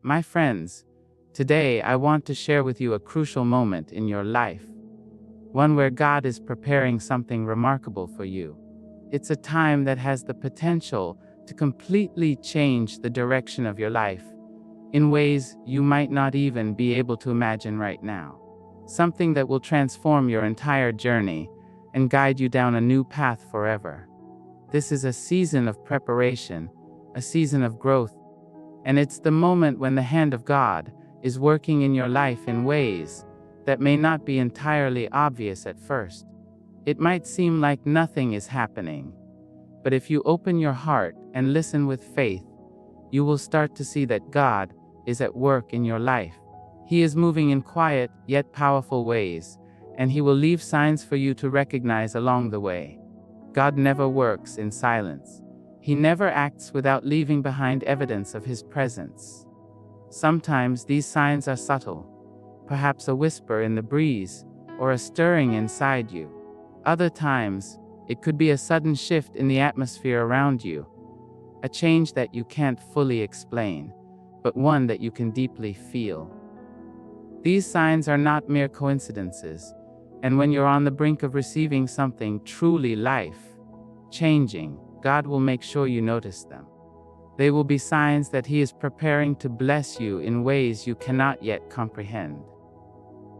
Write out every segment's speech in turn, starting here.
My friends, today I want to share with you a crucial moment in your life, one where God is preparing something remarkable for you. It's a time that has the potential to completely change the direction of your life in ways you might not even be able to imagine right now. Something that will transform your entire journey and guide you down a new path forever. This is a season of preparation, a season of growth, and it's the moment when the hand of God is working in your life in ways that may not be entirely obvious at first. It might seem like nothing is happening, but if you open your heart and listen with faith, you will start to see that God is at work in your life. He is moving in quiet yet powerful ways, and He will leave signs for you to recognize along the way. God never works in silence. He never acts without leaving behind evidence of His presence. Sometimes these signs are subtle, perhaps a whisper in the breeze or a stirring inside you. Other times, it could be a sudden shift in the atmosphere around you, a change that you can't fully explain, but one that you can deeply feel. These signs are not mere coincidences, and when you're on the brink of receiving something truly life-changing, God will make sure you notice them. They will be signs that He is preparing to bless you in ways you cannot yet comprehend.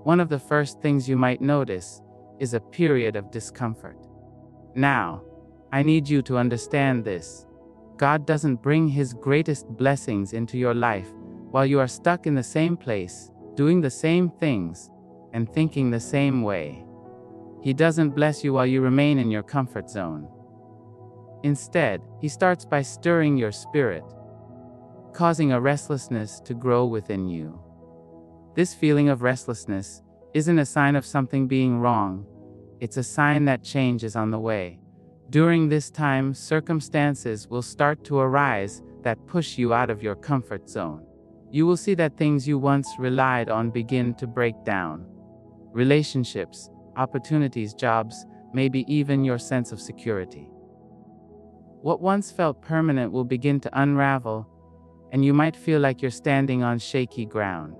One of the first things you might notice is a period of discomfort. Now, I need you to understand this. God doesn't bring His greatest blessings into your life while you are stuck in the same place, doing the same things, and thinking the same way. He doesn't bless you while you remain in your comfort zone. Instead, He starts by stirring your spirit, causing a restlessness to grow within you. This feeling of restlessness isn't a sign of something being wrong. It's a sign that change is on the way. During this time, circumstances will start to arise that push you out of your comfort zone. You will see that things you once relied on begin to break down. Relationships, opportunities, jobs, maybe even your sense of security. What once felt permanent will begin to unravel, and you might feel like you're standing on shaky ground.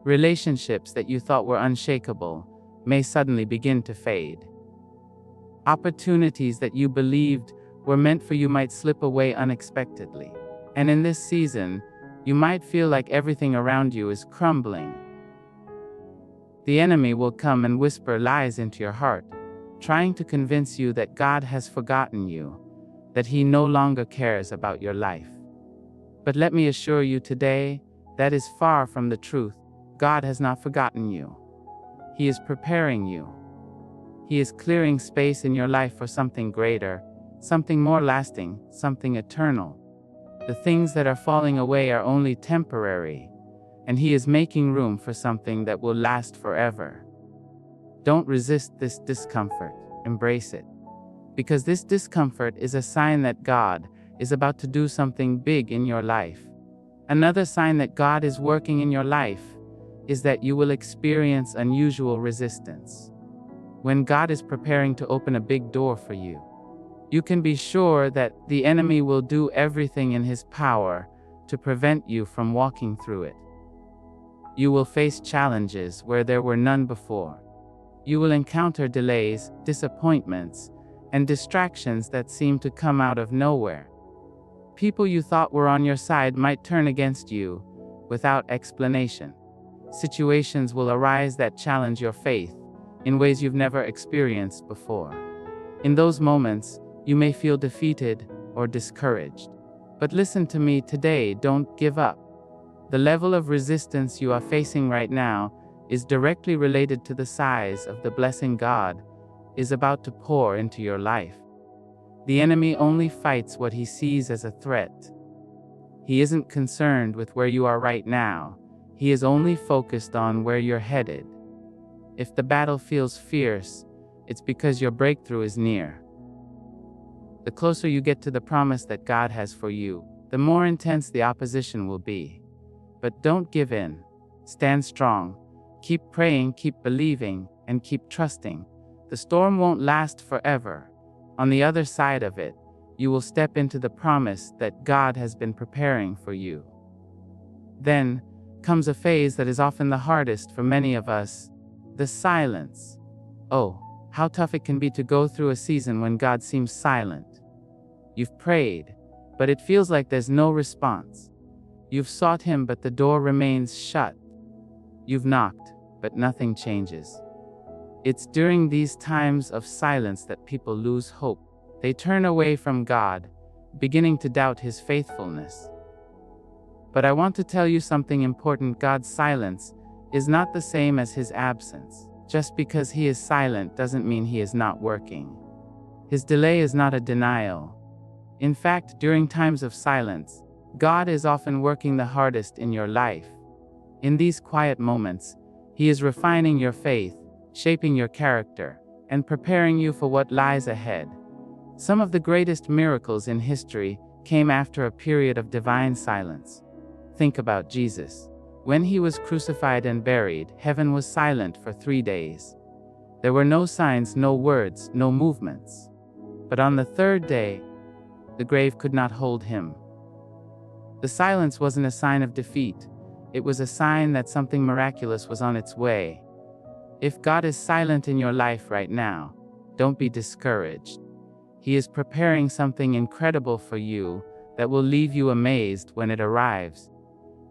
Relationships that you thought were unshakable may suddenly begin to fade. Opportunities that you believed were meant for you might slip away unexpectedly. And in this season, you might feel like everything around you is crumbling. The enemy will come and whisper lies into your heart, trying to convince you that God has forgotten you, that He no longer cares about your life. But let me assure you today, that is far from the truth. God has not forgotten you. He is preparing you. He is clearing space in your life for something greater, something more lasting, something eternal. The things that are falling away are only temporary, and He is making room for something that will last forever. Don't resist this discomfort, embrace it. Because this discomfort is a sign that God is about to do something big in your life. Another sign that God is working in your life is that you will experience unusual resistance. When God is preparing to open a big door for you, you can be sure that the enemy will do everything in his power to prevent you from walking through it. You will face challenges where there were none before. You will encounter delays, disappointments, and distractions that seem to come out of nowhere. People you thought were on your side might turn against you without explanation. Situations will arise that challenge your faith in ways you've never experienced before. In those moments, you may feel defeated or discouraged. But listen to me today, don't give up. The level of resistance you are facing right now is directly related to the size of the blessing God is about to pour into your life. The enemy only fights what he sees as a threat. He isn't concerned with where you are right now. He is only focused on where you're headed. If the battle feels fierce, it's because your breakthrough is near. The closer you get to the promise that God has for you, the more intense the opposition will be. But don't give in. Stand strong. Keep praying, keep believing, and keep trusting. The storm won't last forever. On the other side of it, you will step into the promise that God has been preparing for you. Then comes a phase that is often the hardest for many of us, the silence. Oh, how tough it can be to go through a season when God seems silent. You've prayed, but it feels like there's no response. You've sought Him, but the door remains shut. You've knocked, but nothing changes. It's during these times of silence that people lose hope. They turn away from God, beginning to doubt His faithfulness. But I want to tell you something important. God's silence is not the same as His absence. Just because He is silent doesn't mean He is not working. His delay is not a denial. In fact, during times of silence, God is often working the hardest in your life. In these quiet moments, He is refining your faith, shaping your character, and preparing you for what lies ahead. Some of the greatest miracles in history came after a period of divine silence. Think about Jesus. When He was crucified and buried, heaven was silent for 3 days. There were no signs, no words, no movements. But on the third day, the grave could not hold Him. The silence wasn't a sign of defeat. It was a sign that something miraculous was on its way. If God is silent in your life right now, don't be discouraged. He is preparing something incredible for you that will leave you amazed when it arrives.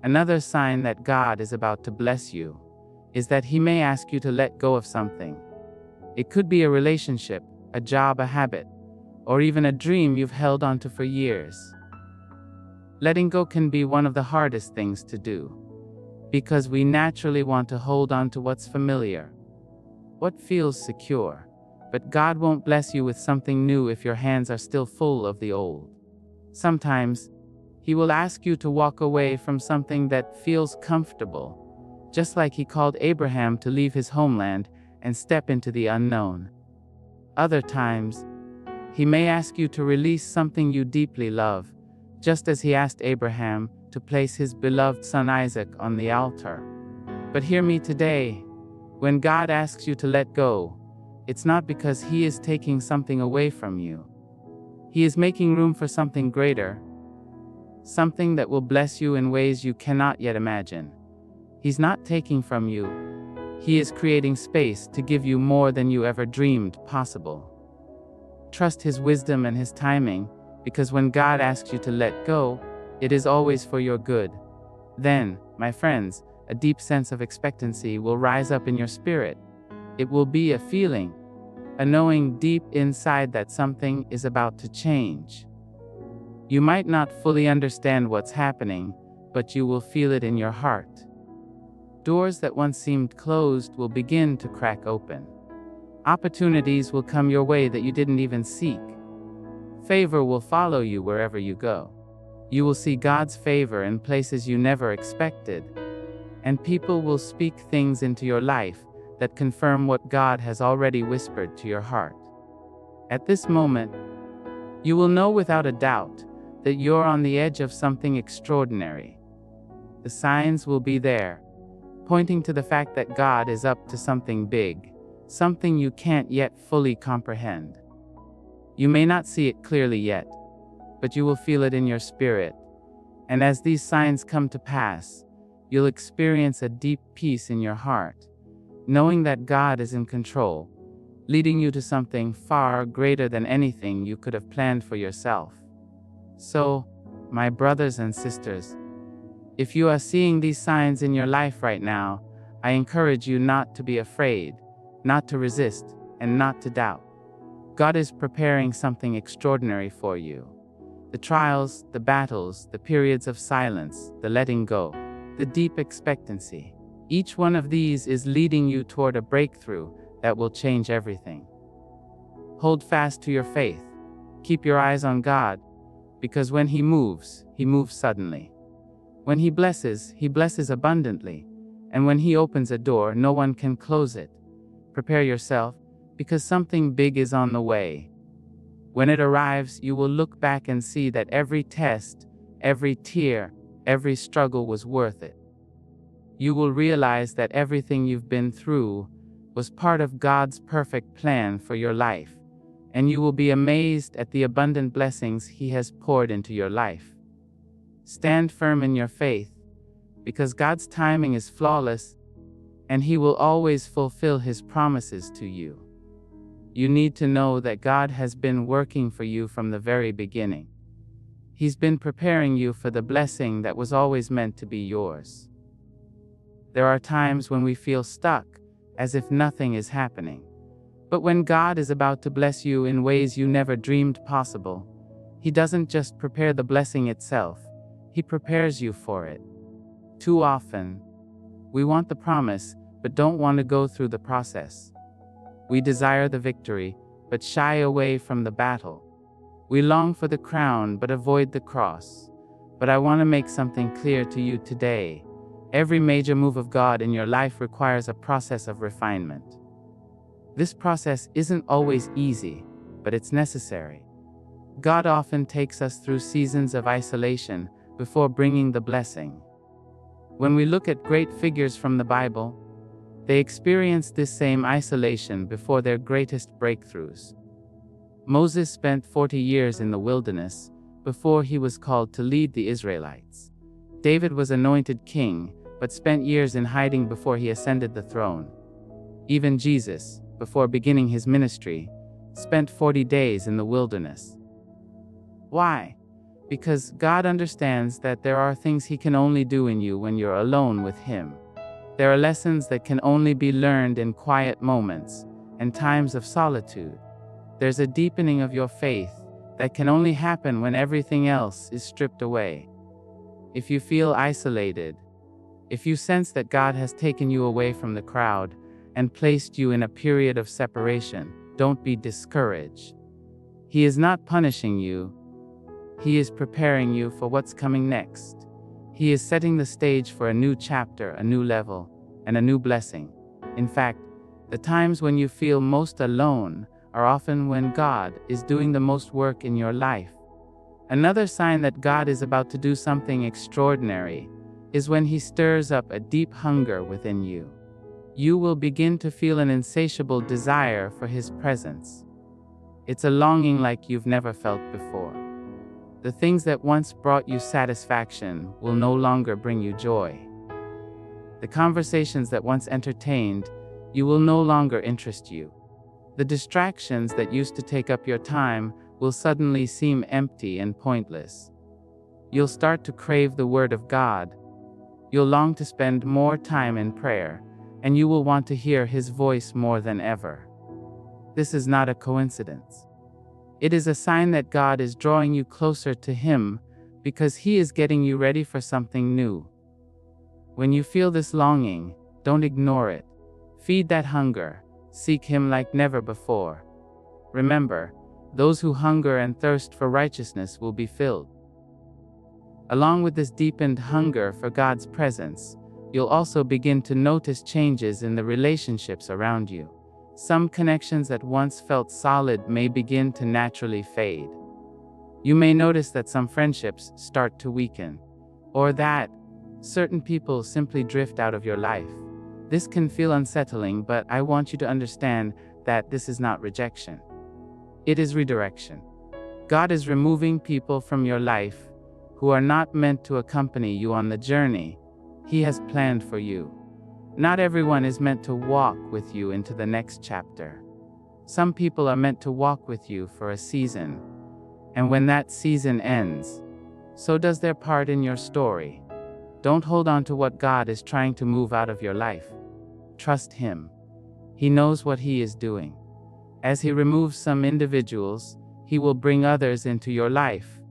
Another sign that God is about to bless you is that He may ask you to let go of something. It could be a relationship, a job, a habit, or even a dream you've held onto for years. Letting go can be one of the hardest things to do, because we naturally want to hold on to what's familiar, what feels secure. But God won't bless you with something new if your hands are still full of the old. Sometimes, He will ask you to walk away from something that feels comfortable, just like He called Abraham to leave his homeland and step into the unknown. Other times, He may ask you to release something you deeply love, just as He asked Abraham to place his beloved son Isaac on the altar. But hear me today, when God asks you to let go, it's not because He is taking something away from you. He is making room for something greater, something that will bless you in ways you cannot yet imagine. He's not taking from you. He is creating space to give you more than you ever dreamed possible. Trust His wisdom and His timing, because when God asks you to let go, it is always for your good. Then, my friends, a deep sense of expectancy will rise up in your spirit. It will be a feeling, a knowing deep inside that something is about to change. You might not fully understand what's happening, but you will feel it in your heart. Doors that once seemed closed will begin to crack open. Opportunities will come your way that you didn't even seek. Favor will follow you wherever you go. You will see God's favor in places you never expected. And people will speak things into your life that confirm what God has already whispered to your heart. At this moment, you will know without a doubt that you're on the edge of something extraordinary. The signs will be there, pointing to the fact that God is up to something big, something you can't yet fully comprehend. You may not see it clearly yet, but you will feel it in your spirit. And as these signs come to pass, you'll experience a deep peace in your heart, knowing that God is in control, leading you to something far greater than anything you could have planned for yourself. So, my brothers and sisters, if you are seeing these signs in your life right now, I encourage you not to be afraid, not to resist, and not to doubt. God is preparing something extraordinary for you. The trials, the battles, the periods of silence, the letting go, the deep expectancy. Each one of these is leading you toward a breakthrough that will change everything. Hold fast to your faith. Keep your eyes on God, because when He moves suddenly. When He blesses abundantly. And when He opens a door, no one can close it. Prepare yourself, because something big is on the way. When it arrives, you will look back and see that every test, every tear, every struggle was worth it. You will realize that everything you've been through was part of God's perfect plan for your life, and you will be amazed at the abundant blessings He has poured into your life. Stand firm in your faith, because God's timing is flawless, and He will always fulfill His promises to you. You need to know that God has been working for you from the very beginning. He's been preparing you for the blessing that was always meant to be yours. There are times when we feel stuck, as if nothing is happening. But when God is about to bless you in ways you never dreamed possible, He doesn't just prepare the blessing itself, He prepares you for it. Too often, we want the promise, but don't want to go through the process. We desire the victory, but shy away from the battle. We long for the crown, but avoid the cross. But I want to make something clear to you today. Every major move of God in your life requires a process of refinement. This process isn't always easy, but it's necessary. God often takes us through seasons of isolation before bringing the blessing. When we look at great figures from the Bible, they experienced this same isolation before their greatest breakthroughs. Moses spent 40 years in the wilderness before he was called to lead the Israelites. David was anointed king, but spent years in hiding before he ascended the throne. Even Jesus, before beginning his ministry, spent 40 days in the wilderness. Why? Because God understands that there are things He can only do in you when you're alone with Him. There are lessons that can only be learned in quiet moments and times of solitude. There's a deepening of your faith that can only happen when everything else is stripped away. If you feel isolated, if you sense that God has taken you away from the crowd and placed you in a period of separation, don't be discouraged. He is not punishing you. He is preparing you for what's coming next. He is setting the stage for a new chapter, a new level, and a new blessing. In fact, the times when you feel most alone are often when God is doing the most work in your life. Another sign that God is about to do something extraordinary is when He stirs up a deep hunger within you. You will begin to feel an insatiable desire for His presence. It's a longing like you've never felt before. The things that once brought you satisfaction will no longer bring you joy. The conversations that once entertained you will no longer interest you. The distractions that used to take up your time will suddenly seem empty and pointless. You'll start to crave the Word of God. You'll long to spend more time in prayer, and you will want to hear His voice more than ever. This is not a coincidence. It is a sign that God is drawing you closer to Him because He is getting you ready for something new. When you feel this longing, don't ignore it. Feed that hunger. Seek Him like never before. Remember, those who hunger and thirst for righteousness will be filled. Along with this deepened hunger for God's presence, you'll also begin to notice changes in the relationships around you. Some connections that once felt solid may begin to naturally fade. You may notice that some friendships start to weaken, or that certain people simply drift out of your life. This can feel unsettling, but I want you to understand that this is not rejection. It is redirection. God is removing people from your life who are not meant to accompany you on the journey He has planned for you. Not everyone is meant to walk with you into the next chapter. Some people are meant to walk with you for a season, and when that season ends, so does their part in your story. Don't hold on to what God is trying to move out of your life. Trust Him. He knows what He is doing. As He removes some individuals, He will bring others into your life.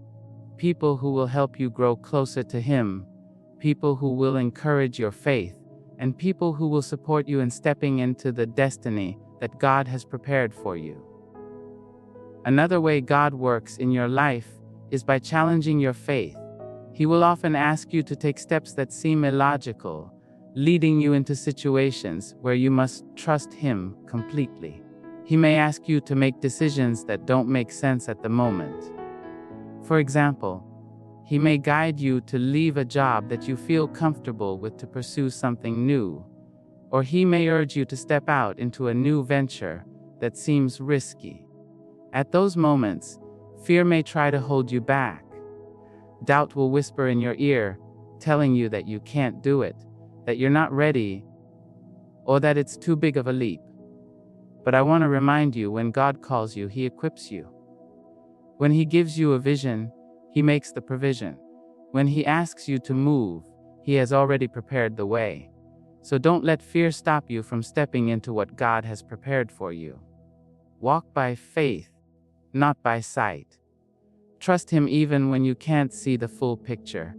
People who will help you grow closer to Him, people who will encourage your faith, and people who will support you in stepping into the destiny that God has prepared for you. Another way God works in your life is by challenging your faith. He will often ask you to take steps that seem illogical, leading you into situations where you must trust Him completely. He may ask you to make decisions that don't make sense at the moment. For example, He may guide you to leave a job that you feel comfortable with to pursue something new, or He may urge you to step out into a new venture that seems risky. At those moments, fear may try to hold you back. Doubt will whisper in your ear, telling you that you can't do it, that you're not ready, or that it's too big of a leap. But I want to remind you, when God calls you, He equips you. When He gives you a vision, He makes the provision. When He asks you to move, He has already prepared the way. So don't let fear stop you from stepping into what God has prepared for you. Walk by faith, not by sight. Trust Him even when you can't see the full picture,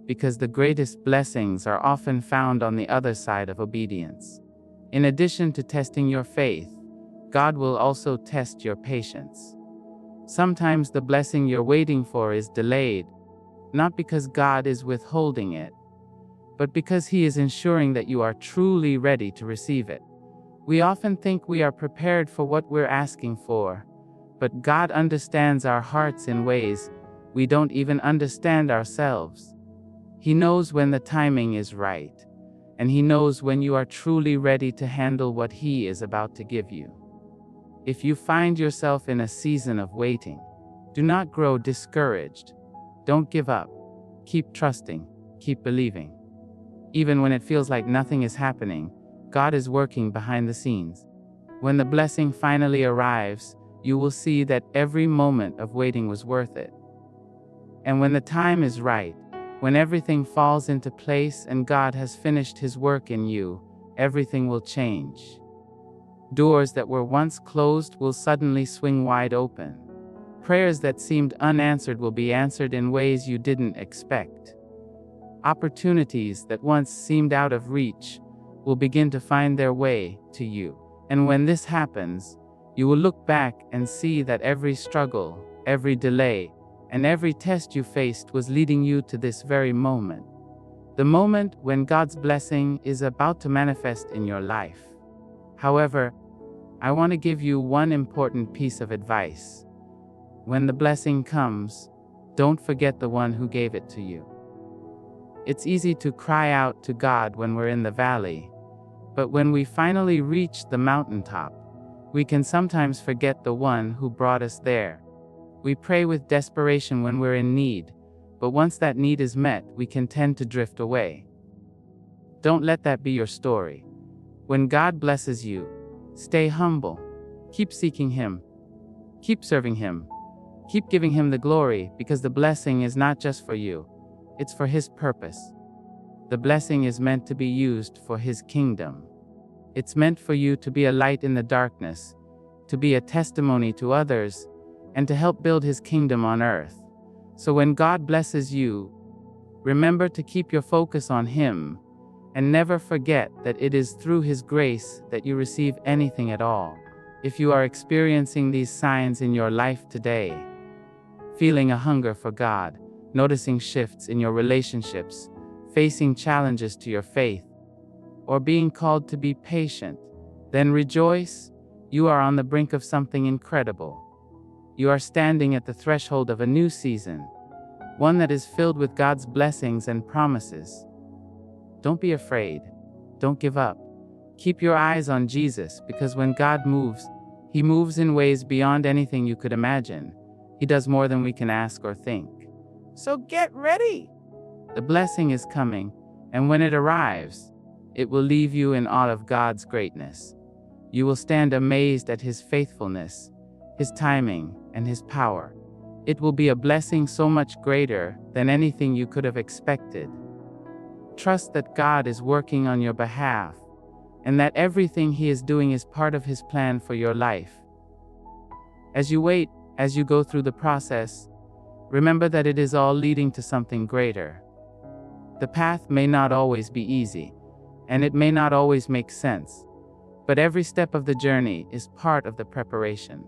because the greatest blessings are often found on the other side of obedience. In addition to testing your faith, God will also test your patience. Sometimes the blessing you're waiting for is delayed, not because God is withholding it, but because He is ensuring that you are truly ready to receive it. We often think we are prepared for what we're asking for, but God understands our hearts in ways we don't even understand ourselves. He knows when the timing is right, and He knows when you are truly ready to handle what He is about to give you. If you find yourself in a season of waiting, do not grow discouraged. Don't give up. Keep trusting, keep believing. Even when it feels like nothing is happening, God is working behind the scenes. When the blessing finally arrives, you will see that every moment of waiting was worth it. And when the time is right, when everything falls into place and God has finished His work in you, everything will change. Doors that were once closed will suddenly swing wide open. Prayers that seemed unanswered will be answered in ways you didn't expect. Opportunities that once seemed out of reach will begin to find their way to you. And when this happens, you will look back and see that every struggle, every delay, and every test you faced was leading you to this very moment. The moment when God's blessing is about to manifest in your life. However, I want to give you one important piece of advice. When the blessing comes, don't forget the one who gave it to you. It's easy to cry out to God when we're in the valley, but when we finally reach the mountaintop, we can sometimes forget the one who brought us there. We pray with desperation when we're in need, but once that need is met, we can tend to drift away. Don't let that be your story. When God blesses you, stay humble. Keep seeking Him. Keep serving Him. Keep giving Him the glory, because the blessing is not just for you. It's for His purpose. The blessing is meant to be used for His kingdom. It's meant for you to be a light in the darkness, to be a testimony to others, and to help build His kingdom on earth. So when God blesses you, remember to keep your focus on Him, and never forget that it is through His grace that you receive anything at all. If you are experiencing these signs in your life today, feeling a hunger for God, noticing shifts in your relationships, facing challenges to your faith, or being called to be patient, then rejoice. You are on the brink of something incredible. You are standing at the threshold of a new season, one that is filled with God's blessings and promises. Don't be afraid. Don't give up. Keep your eyes on Jesus, because when God moves, He moves in ways beyond anything you could imagine. He does more than we can ask or think. So get ready! The blessing is coming, and when it arrives, it will leave you in awe of God's greatness. You will stand amazed at His faithfulness, His timing, and His power. It will be a blessing so much greater than anything you could have expected. Trust that God is working on your behalf, and that everything He is doing is part of His plan for your life. As you wait, as you go through the process, remember that it is all leading to something greater. The path may not always be easy, and it may not always make sense, but every step of the journey is part of the preparation.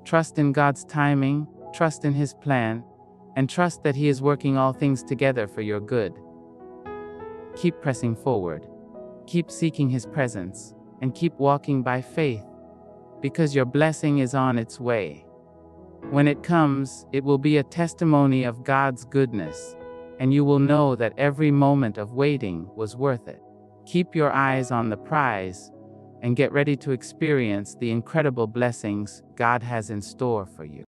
Trust in God's timing, trust in His plan, and trust that He is working all things together for your good. Keep pressing forward, keep seeking His presence, and keep walking by faith, because your blessing is on its way. When it comes, it will be a testimony of God's goodness, and you will know that every moment of waiting was worth it. Keep your eyes on the prize, and get ready to experience the incredible blessings God has in store for you.